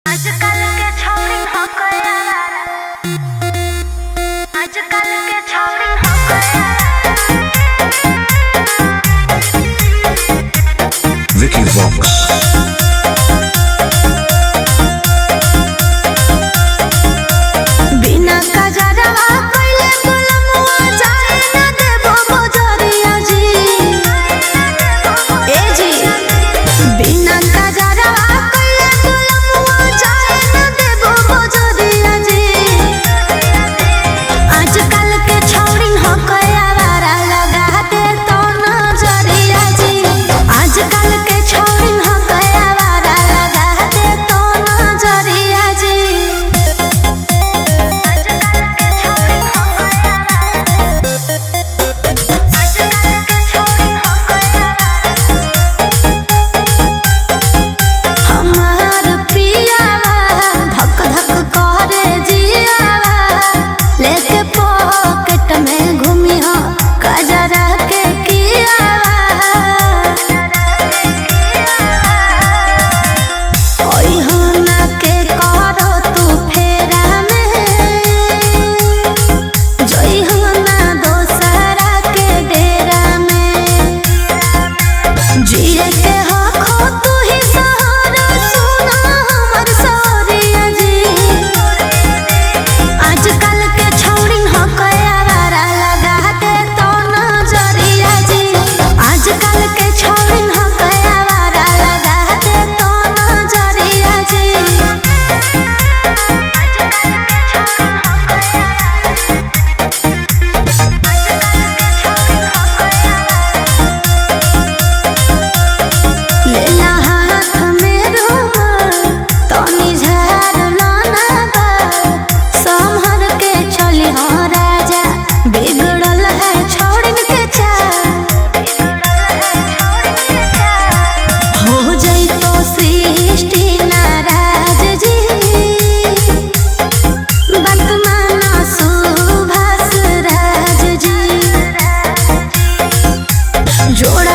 आजकल के छौरी हो गया आजकल के छौरी हो गया Vicky Vox बिना कजरवा कइले बोलमुआ जाए न देबो बजरिया जी ए जी बिना कजरवा कइले बोलमुआ जाए न देबो बजरिया जी आजकल के छौरी हो गया वारा लगा दे तो नजरिया जी आजकल के छौरी हो गया वारा लगा दे तो नजरिया जी हमार पियावा धक धक करे जियावा लेके पॉकेट में घूमी हो कजरा के कियावा ओई हो ना के करो तू फेरा में जोई हो ना दोसरा के डेरा में जिए के हो तू ही सहारा सुना हमर सौरिया जी आजकल के छौरी हो गया वारा लगा दे तो नजरिया जी आजकल के छौरी हो गया वारा लगा दे तो नजरिया जी लेला हाथ में रुमाल तनी झाड़ लाना बा संभर के चली हो राजा बिगड़ल है छोड़न के चाल हो जाई तो सृष्टि नाराज जी बात माना सुभाष राज जी जोड़ा